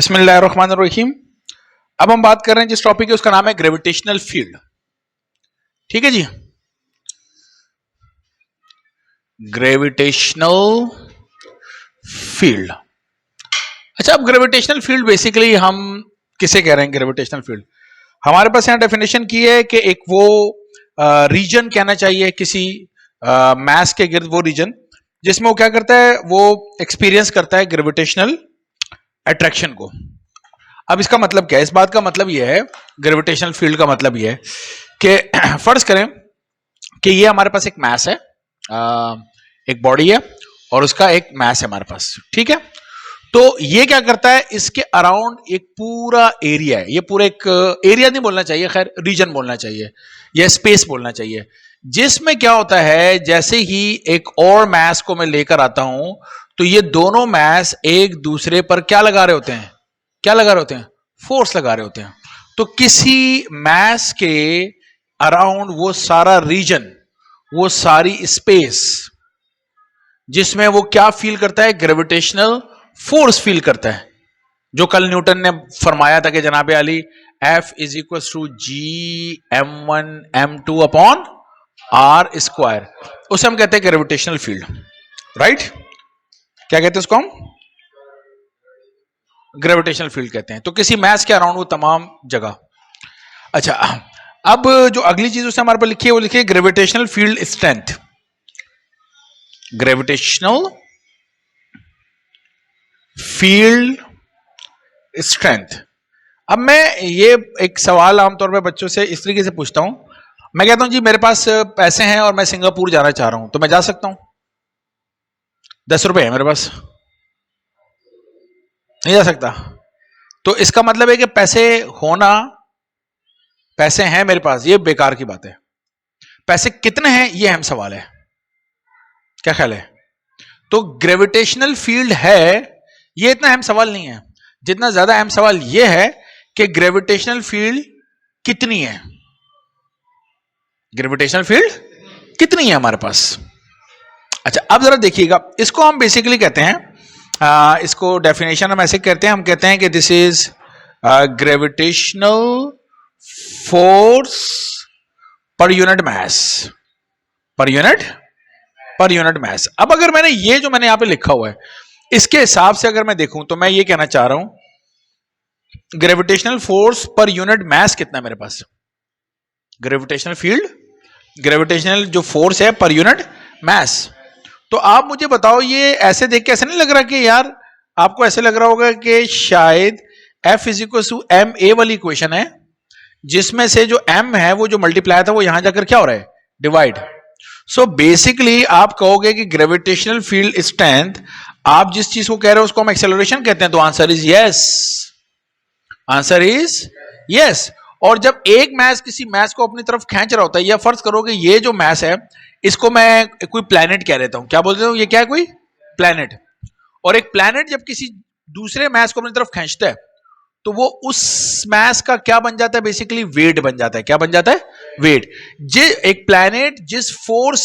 बिस्मिल्लाहिर्रहमानिर्रहीम। अब हम बात कर रहे हैं जिस टॉपिक है उसका नाम है ग्रेविटेशनल फील्ड। ठीक है जी, ग्रेविटेशनल फील्ड। अच्छा, अब ग्रेविटेशनल फील्ड बेसिकली हम किसे कह रहे हैं? ग्रेविटेशनल फील्ड हमारे पास यहां डेफिनेशन की है कि एक वो रीजन कहना चाहिए किसी मास के गिर्द, वो रीजन जिसमें वो क्या करता है, वो एक्सपीरियंस करता है ग्रेविटेशनल अट्रैक्शन को। अब इसका मतलब क्या है? इस बात का मतलब यह है, ग्रेविटेशनल फील्ड का मतलब यह है कि फर्ज करें कि ये हमारे पास एक मास है, एक बॉडी है और उसका एक मास है हमारे पास। ठीक है, तो ये क्या करता है, इसके अराउंड एक पूरा एरिया है। ये पूरा एक एरिया नहीं बोलना चाहिए, खैर रीजन बोलना चाहिए या स्पेस बोलना चाहिए, जिसमें क्या होता है, जैसे ही एक और मास को मैं लेकर आता हूं तो ये दोनों मास एक दूसरे पर क्या लगा रहे होते हैं? क्या लगा रहे होते हैं? फोर्स लगा रहे होते हैं। तो किसी मास के अराउंड वो सारा रीजन, वो सारी स्पेस जिसमें वो क्या फील करता है? ग्रेविटेशनल फोर्स फील करता है। जो कल न्यूटन ने फरमाया था कि जनाब Ali F is equal to G m1 m2 upon R square, उसे हम कहते हैं ग्रेविटेशनल फील्ड। राइट, क्या कहते हैं उसको? हम ग्रेविटेशनल फील्ड कहते हैं। तो किसी मैस के अराउंड वो तमाम जगह। अच्छा, अब जो अगली चीज उसने हमारे पर लिखी है, वो लिखी है gravitational field strength. Gravitational field strength. अब मैं ये एक सवाल आमतौर पर बच्चों से इस तरीके से पूछता हूं, मैं कहता हूं जी मेरे पास पैसे हैं और मैं सिंगापुर जाना चाह रहा हूं, तो मैं जा सकता हूं? 10 रुपए है मेरे पास, नहीं जा सकता। तो इसका मतलब है कि पैसे होना, पैसे हैं मेरे पास, ये बेकार की बात है। पैसे कितने हैं ये अहम सवाल है। क्या ख्याल है? तो ग्रेविटेशनल फील्ड है, ये इतना अहम सवाल नहीं है। जितना ज्यादा अहम सवाल ये है कि ग्रेविटेशनल फील्ड कितनी है। ग्रेविटेशनल फील्ड कितनी है हमारे पास? अच्छा, अब जरा देखिएगा, इसको हम बेसिकली कहते हैं, इसको डेफिनेशन हम ऐसे कहते हैं, हम कहते हैं कि this is gravitational force per unit mass. Per unit mass. अब अगर मैंने ये जो मैंने यहां पे लिखा हुआ है, इसके हिसाब से अगर मैं देखूं तो मैं ये कहना चाह रहा हूं gravitational force per unit mass कितना है मेरे पास? ग्रेविटेशनल फील्ड, ग्रेविटेशनल जो फोर्स है पर यूनिट मास। तो आप मुझे बताओ, ये ऐसे देख के ऐसे नहीं लग रहा कि यार, आपको ऐसे लग रहा होगा कि शायद F is equal to M A वाली इक्वेशन है, जिसमें से जो m है वो जो मल्टीप्लाई था वो यहां जाकर क्या हो रहा है? डिवाइड। सो बेसिकली आप कहोगे कि ग्रेविटेशनल फील्ड स्ट्रेंथ, आप जिस चीज को कह रहे हो उसको हम एक्सेलरेशन कहते हैं, तो answer is yes. Answer is yes. और जब एक मैस किसी मैस को अपनी तरफ खींच रहा होता है, या फर्ज करो कि ये जो मैस है इसको मैं कोई प्लैनेट कह देता हूं, क्या बोलते हो? ये क्या है? कोई प्लैनेट। और एक प्लैनेट जब किसी दूसरे मैस को अपनी तरफ खींचता है तो वो उस मैस का क्या बन जाता है? बेसिकली वेट बन जाता है। क्या बन जाता है? वेट। एक प्लैनेट जिस फोर्स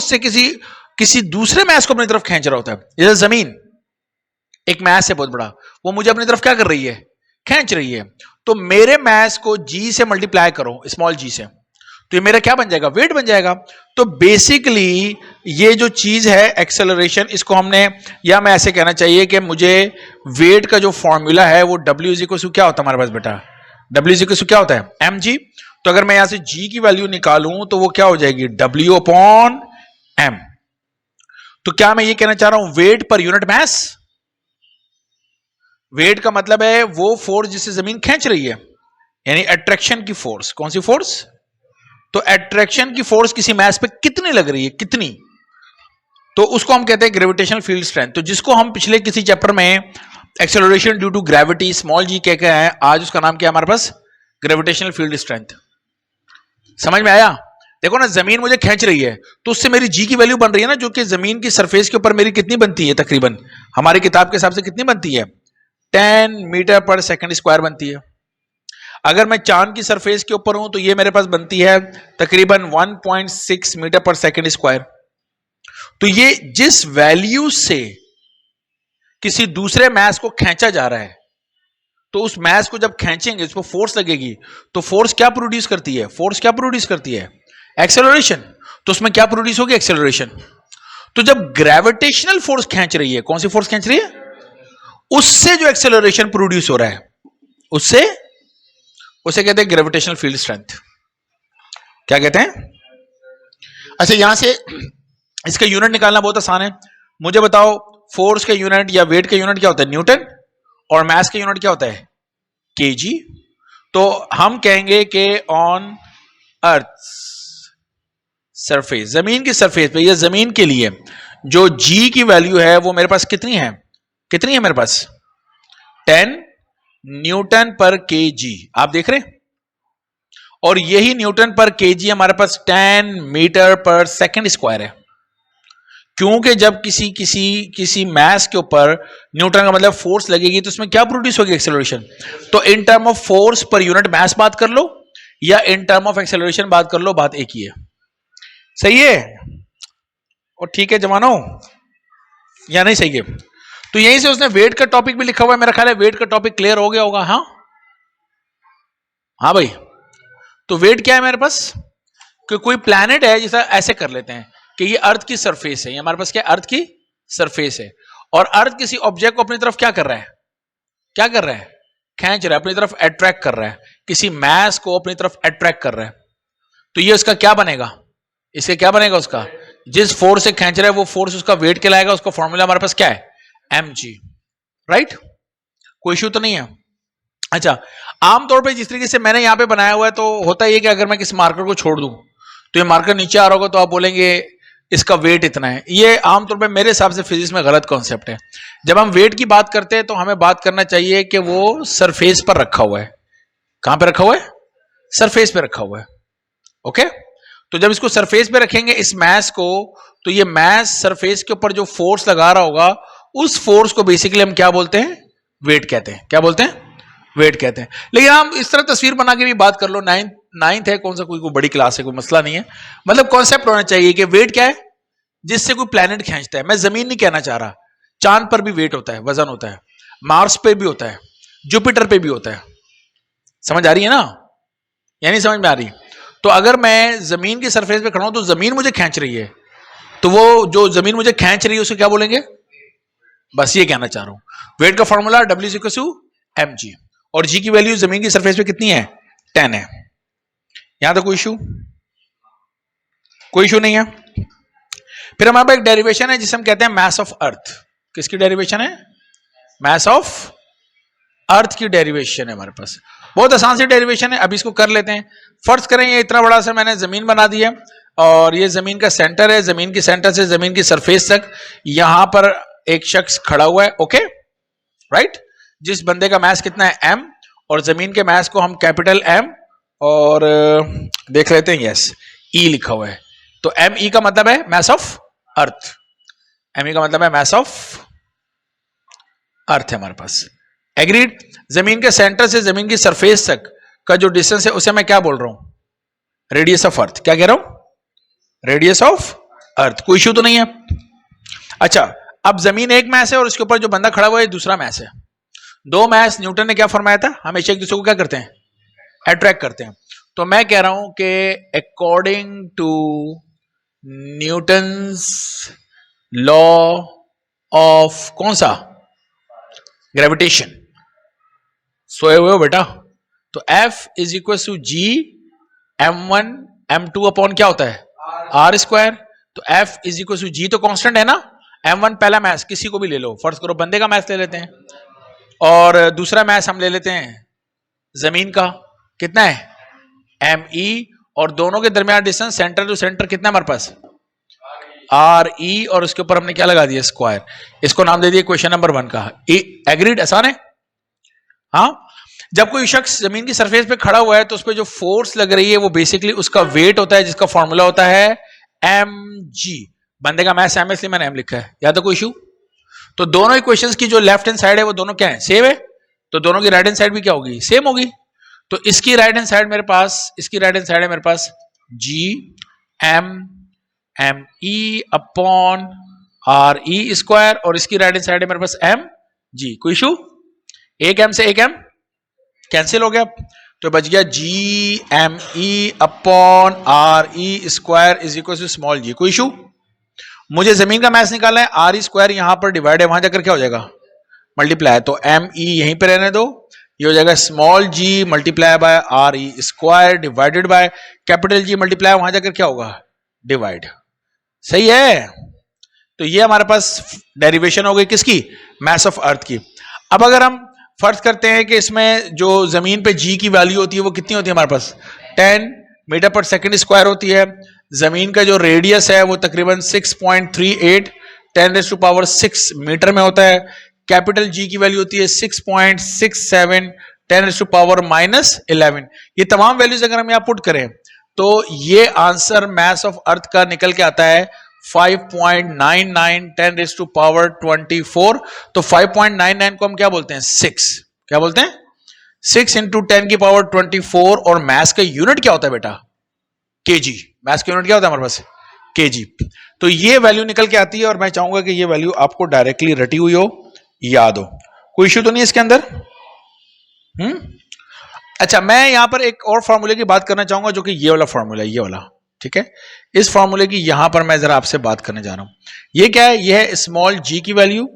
से किसी दूसरे मैस को अपनी तरफ खींच रहा होता है, जैसे जमीन एक मैस है बहुत बड़ा, वो मुझे अपनी तरफ क्या कर रही है? खींच रही है। तो मेरे मैस को जी से मल्टीप्लाई करो, स्मॉल जी से, तो ये मेरा क्या बन जाएगा? वेट बन जाएगा। तो बेसिकली ये जो चीज है एक्सेलरेशन, इसको हमने, या मैं ऐसे कहना चाहिए कि मुझे वेट का जो फॉर्मूला है वो W इज इक्वल टू क्या होता है हमारे पास बेटा? W इज इक्वल टू क्या होता है? mg। तो अगर मैं यहां से g की वैल्यू निकालूं तो वो क्या हो जाएगी? W upon m। तो क्या मैं ये कहना चाह रहा हूं, wait per unit mass? Wait का मतलब है वो फोर्स जिससे जमीन खींच रही है, यानी अट्रैक्शन की फोर्स। कौन सी फोर्स? तो अट्रैक्शन की फोर्स किसी मैस पे कितनी लग रही है, कितनी, तो उसको हम कहते हैं ग्रेविटेशनल फील्ड स्ट्रेंथ। तो जिसको हम पिछले किसी चैप्टर में acceleration due to gravity small g कह के हैं, आज उसका नाम क्या है हमारे पास? Gravitational field strength. समझ में आया? देखो ना, जमीन मुझे खींच रही है तो उससे मेरी जी की वैल्यू बन रही है ना, जो कि जमीन की सरफेस के ऊपर मेरी कितनी बनती है? तकरीबन हमारी किताब के हिसाब से कितनी बनती है? 10 मीटर पर सेकंड स्क्वायर बनती है। अगर मैं चांद की सरफेस के ऊपर हूं तो ये मेरे पास बनती है तकरीबन 1.6 मीटर पर सेकंड स्क्वायर। तो ये जिस वैल्यू से किसी दूसरे मास को खींचा जा रहा है, तो उस मास को जब खींचेंगे उस पर फोर्स लगेगी, तो फोर्स क्या प्रोड्यूस करती है? फोर्स क्या प्रोड्यूस करती है? एक्सेलरेशन। तो उसमें क्या प्रोड्यूस होगी? एक्सेलरेशन। तो जब ग्रेविटेशनल फोर्स खींच रही है, कौन सी फोर्स खींच रही है? उससे जो एक्सेलरेशन प्रोड्यूस हो रहा है, उससे उसे कहते हैं ग्रेविटेशनल फील्ड स्ट्रेंथ। क्या कहते हैं? अच्छा, यहां से इसका यूनिट निकालना बहुत आसान है। मुझे बताओ, फोर्स का यूनिट या वेट का यूनिट क्या होता है? न्यूटन। और मास का यूनिट क्या होता है? केजी। तो हम कहेंगे कि ऑन अर्थ सरफेस, जमीन की सरफेस पे, या जमीन के लिए जो जी की वैल्यू है वो मेरे पास कितनी है? कितनी है मेरे पास? 10 न्यूटन पर केजी। आप देख रहे हैं? और यही न्यूटन पर केजी हमारे पास 10 मीटर पर सेकंड स्क्वायर है। क्योंकि जब किसी किसी किसी मास के ऊपर न्यूटन का मतलब फोर्स लगेगी, तो उसमें क्या प्रोड्यूस होगी? एक्सेलरेशन। तो in term of force per unit mass बात कर लो या इन टर्म ऑफ एक्सेलरेशन बात कर लो, बात एक ही है। सही है? और ठीक है जवानों, या नहीं सही है? तो यहीं से उसने वेट का टॉपिक भी लिखा हुआ है। मेरा ख्याल है वेट का टॉपिक क्लियर हो गया होगा। हाँ हाँ भाई। तो वेट क्या है मेरे पास? कि कोई प्लैनेट है, जैसा ऐसे कर लेते हैं कि ये अर्थ की सरफेस है, ये हमारे पास क्या? अर्थ की सरफेस है। और अर्थ किसी ऑब्जेक्ट को अपनी तरफ क्या कर रहा है? क्या कर रहा है? खींच रहा है, अपनी तरफ अट्रैक्ट कर रहा है, किसी मास को अपनी तरफ अट्रैक्ट कर रहा है। तो ये उसका क्या बनेगा? इससे क्या बनेगा? उसका जिस फोर्स से खींच रहा है वो फोर्स उसका वेट कहलाएगा। उसका फॉर्मूला हमारे पास क्या है? mg। राइट? कोई इशू तो नहीं है? अच्छा, आमतौर पे जिस तरीके से मैंने यहां पे बनाया हुआ है, तो होता ही है कि अगर मैं किसी मार्कर को छोड़ दूं तो ये मार्कर नीचे आ रहा होगा, तो आप बोलेंगे इसका वेट इतना है। ये आमतौर पे मेरे हिसाब से फिजिक्स में गलत कॉन्सेप्ट है। जब हम वेट की बात करते हैं तो हमें बात करना चाहिए कि वो सरफेस पर रखा हुआ है। कहां पे रखा हुआ है? सरफेस पे रखा हुआ है। ओके? तो जब इसको सरफेस पे रखेंगे इस मास को, तो ये मास सरफेस के ऊपर जो फोर्स लगा रहा होगा, उस फोर्स को बेसिकली हम क्या बोलते हैं? वेट कहते हैं। क्या बोलते हैं? वेट कहते हैं। लेकिन हम इस तरह तस्वीर बना के भी बात कर लो, नाइन्थ है, कौन सा कोई बड़ी क्लास है, कोई मसला नहीं है। मतलब कॉन्सेप्ट होना चाहिए कि वेट क्या है? जिससे कोई प्लेनेट खींचता है। मैं जमीन नहीं कहना चाह रहा, चांद पर भी वेट होता है, वजन होता है, मार्स पे भी होता है, जुपिटर पे भी होता है। समझ आ रही है ना? या नहीं समझ में आ रही? तो अगर मैं जमीन की सरफेस पे खड़ा हूं तो जमीन मुझे खींच रही है, तो वो जो जमीन मुझे खींच रही है उसे क्या बोलेंगे? बस ये कहना चाह रहा हूं। वेट का फॉर्मूला W=mg, और जी की वैल्यू जमीन की सरफेस पे कितनी है? 10 है। यहां तक कोई इशू? कोई इशू नहीं है। फिर हमारे पास एक डेरिवेशन है जिसे हम कहते हैं मास ऑफ अर्थ। किसकी डेरिवेशन है? मास ऑफ अर्थ की डेरिवेशन है हमारे पास। बहुत आसान सी डेरिवेशन है, अभी इसको कर लेते हैं। फर्ज करें ये इतना बड़ा सा मैंने जमीन बना दिया, और ये जमीन का सेंटर है, जमीन की सेंटर से जमीन की सरफेस तक यहां पर एक शख्स खड़ा हुआ है। ओके? राइट? जिस बंदे का मास कितना है? m, और जमीन के मास को हम कैपिटल M और देख लेते हैं, यस E लिखा हुआ है। तो ME का मतलब है मास ऑफ अर्थ। ME का मतलब है मास ऑफ अर्थ है हमारे पास। एग्रीड? जमीन के सेंटर से जमीन की सरफेस तक का जो डिस्टेंस है उसे मैं क्या बोल रहा हूं? Radius of earth. क्या कह रहा हूं? Radius of earth. कोई इशू तो नहीं है? अच्छा, अब जमीन एक मैस है और उसके ऊपर जो बंदा खड़ा हुआ है दूसरा मैस है। दो मैस, न्यूटन ने क्या फरमाया था? हमेशा एक दूसरे को क्या करते हैं? अट्रैक्ट करते हैं। तो मैं कह रहा हूं कि according to Newton's law of कौन सा? ग्रेविटेशन। सोए हुए हो बेटा? तो F=g m1 m2 अपॉन क्या होता है? r square. तो F=g तो कांस्टेंट है ना? m1 पहला मैस किसी को भी ले लो, फर्ज करो बंदे का मैस ले लेते हैं, और दूसरा मैस हम ले लेते हैं जमीन का। कितना है? me, और दोनों के दरमियान डिस्टेंस सेंटर टू सेंटर कितना है हमारे पास? re, और उसके ऊपर हमने क्या लगा दिया? स्क्वायर। इसको नाम दे दिया क्वेश्चन नंबर 1 का। एग्रीड? आसान है? हाँ। जब कोई शख्स जमीन की सरफेस पे खड़ा हुआ है तो उस पर जो फोर्स लग रही है वो बेसिकली उसका वेट होता है, जिसका फॉर्मूला होता है mg। बंदे का मैस m, इसलिए मैंने m लिखा है। या तो कोई इशू? तो दोनों इक्वेशंस की जो लेफ्ट हैंड साइड है वो दोनों क्या है? सेम है। तो दोनों की राइट हैंड साइड भी क्या होगी? सेम होगी। तो इसकी राइट हैंड साइड मेरे पास, इसकी राइट हैंड साइड है मेरे पास g m e upon R E square, और इसकी राइट हैंड साइड है मेरे पास एम जी। कोई इशू? एक एम से एक एम कैंसिल हो गया, तो बच गया G M E upon R E square is equal to small g. कोई इशू? मुझे जमीन का मैथ निकालना है, आर ई स्क्वायर यहां पर डिवाइड है, वहां जाकर क्या हो जाएगा? मल्टीप्लाई। तो एम ई यहीं पे रहने दो, ये हो जाएगा small G multiply by R E square divided by capital G multiply, वहां जाकर क्या होगा? डिवाइड। सही है? तो ये हमारे पास डेरिवेशन हो गई किसकी? मास ऑफ अर्थ की। अब अगर हम फर्ज करते हैं कि इसमें जो जमीन पे जी की वैल्यू होती है वो कितनी होती है हमारे पास? 10 मीटर पर सेकंड स्क्वायर होती है। जमीन का जो रेडियस है वो तकरीबन 6.38 10⁶ मीटर में होता है। कैपिटल जी की वैल्यू होती है 6.67 10⁻⁻11। ये तमाम वैल्यूज अगर हम यहां पुट करें तो ये आंसर मास ऑफ अर्थ का निकल के आता है 5.99 10⁻24। तो 5.99 को हम क्या बोलते हैं? 6। क्या बोलते हैं? 6 इंटू 10⁻24। और मास का यूनिट क्या होता है बेटा? केजी। मास का यूनिट क्या होता है हमारे पास? केजी। तो ये वैल्यू निकल के आती है, और मैं चाहूंगा कि ये वैल्यू आपको डायरेक्टली रटी हुई हो, याद हो। कोई इश्यू तो नहीं है इसके अंदर? अच्छा, मैं यहां पर एक और फॉर्मूले की बात करना चाहूंगा, जो कि ये वाला फॉर्मूला है, ये वाला। ठीक है, इस फॉर्मूले की यहां पर मैं जरा आपसे बात करने जा रहा हूं। ये क्या है? ये है स्मॉल जी की वैल्यू,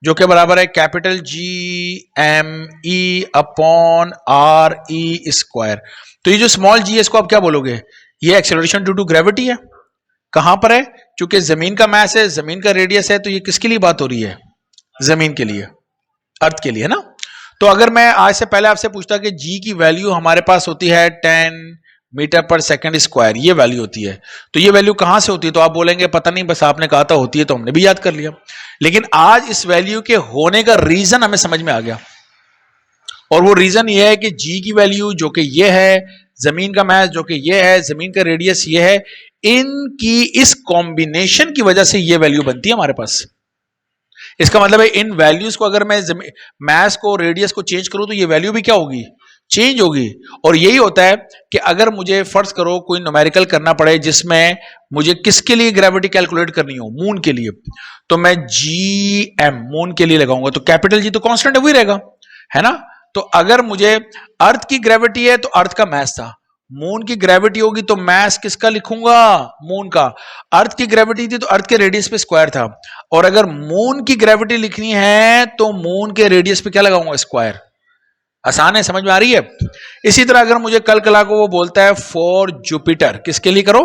जो कि बराबर है capital G M E upon R E square. तो ये जो स्मॉल जी है इसको आप क्या बोलोगे? ये एक्सेलरेशन ड्यू टू ग्रेविटी है। कहां पर है? क्योंकि जमीन का मास है, जमीन का रेडियस है, तो ये किसके लिए बात हो रही है? जमीन के लिए, अर्थ के लिए, है ना? तो अगर मैं आज से पहले आपसे पूछता कि जी की वैल्यू हमारे पास होती है 10 मीटर पर सेकंड स्क्वायर, ये वैल्यू होती है, तो ये वैल्यू कहां से होती है? तो आप बोलेंगे पता नहीं, बस आपने कहा था होती है तो हमने भी याद कर लिया। लेकिन आज इस वैल्यू के होने का रीजन हमें समझ में आ गया, और वो रीजन ये है कि जी की वैल्यू जो कि ये है, जमीन का मास जो कि ये है, जमीन का रेडियस ये है, इनकी इस कॉम्बिनेशन की वजह से ये वैल्यू बनती है हमारे पास। इसका मतलब है इन वैल्यूज को अगर मैं मास को, रेडियस को चेंज करूं तो ये वैल्यू भी क्या होगी? चेंज होगी। और यही होता है कि अगर मुझे फर्ज करो कोई न्यूमेरिकल करना पड़े जिसमें मुझे किसके लिए ग्रेविटी कैलकुलेट करनी हो, मून के लिए, तो मैं जी एम मून के लिए लगाऊंगा, तो कैपिटल जी तो कांस्टेंट वही रहेगा, है ना? तो अगर मुझे अर्थ की ग्रेविटी है तो अर्थ का मास था, मून की ग्रेविटी होगी तो मास किसका लिखूंगा? मून का। अर्थ की ग्रेविटी थी तो अर्थ के रेडियस पे स्क्वायर था, और अगर मून की ग्रेविटी लिखनी है तो मून के रेडियस पे क्या लगाऊंगा? स्क्वायर। आसान है, समझ में आ रही है? इसी तरह अगर मुझे कल कला को वो बोलता है फॉर जुपिटर, किसके लिए करो?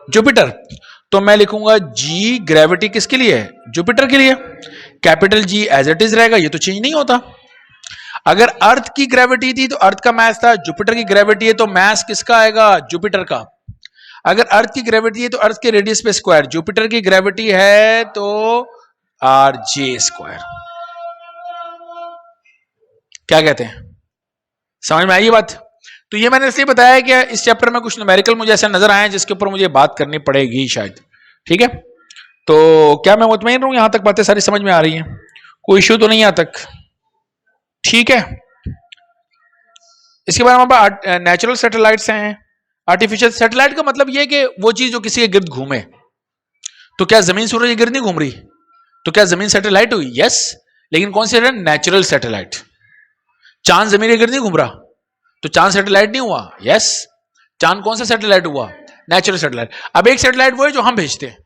जुपिटर, तो मैं लिखूंगा जी ग्रेविटी किसके लिए है? जुपिटर के लिए। Capital G as it is रहेगा, ये तो चेंज नहीं होता। अगर अर्थ की ग्रेविटी थी तो अर्थ का मास था, जुपिटर की ग्रेविटी है तो मास किसका आएगा? जुपिटर का। अगर अर्थ की ग्रेविटी है तो अर्थ के रेडियस पे स्क्वायर, जुपिटर की ग्रेविटी है तो आर जे स्क्वायर। क्या कहते हैं? समझ में आई ये बात? तो ये मैंने इसलिए बताया कि इस चैप्टर में कुछ न्यूमेरिकल मुझे ऐसे नजर आए जिसके ऊपर मुझे बात करनी पड़ेगी शायद। ठीक है, तो क्या मैं मुतमईन रहूं? यहां तक बातें सारी समझ में आ रही हैं? कोई इश्यू तो नहीं यहां तक? ठीक है, इसके बाद हमारे पास नेचुरल सैटेलाइट्स हैं। आर्टिफिशियल सैटेलाइट का मतलब यह कि वो चीज जो किसी के गिर्द घूमे। तो क्या जमीन सूरज के गिर्द नहीं घूम रही? तो क्या जमीन सैटेलाइट हुई? यस, लेकिन कौन सी? Natural satellite. चांद जमीन के गिर्द नहीं घूम रहा, तो चांद सैटेलाइट नहीं हुआ? यस। चांद कौन सा सैटेलाइट हुआ? Natural satellite. अब एक सैटेलाइट वो है जो हम भेजते हैं,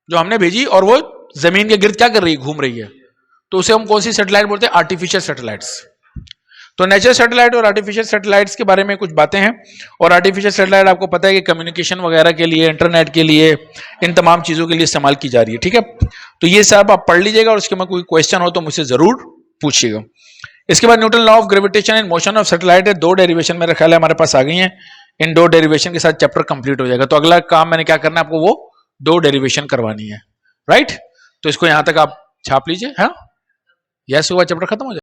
जो हमने भेजी, और वो जमीन के गिर्द क्या कर रही है? घूम रही है, तो उसे हम कौन सी सैटेलाइट बोलते हैं? Artificial satellites. तो नेचुरल सैटेलाइट और आर्टिफिशियल सैटेलाइट्स के बारे में कुछ बातें हैं। और आर्टिफिशियल सैटेलाइट आपको पता है कि कम्युनिकेशन वगैरह के लिए, इंटरनेट के लिए, इन तमाम चीजों के लिए इस्तेमाल की जा रही है। ठीक है, तो ये सब आप पढ़ लीजिएगा, और उसके में कोई क्वेश्चन हो तो मुझसे जरूर पूछिएगा। इसके बाद Newton law of gravitation and motion of satellite है। 2 डेरिवेशन मेरे ख्याल है हमारे पास आ गई हैं। इन 2 डेरिवेशन के साथ चैप्टर कंप्लीट हो जाएगा। तो अगला काम मैंने क्या करना है, आपको वो 2 डेरिवेशन करवानी है, राइट? तो इसको यहां तक आप छाप लीजिए। हाँ, यस हुआ, चैप्टर खत्म हो जाएगा।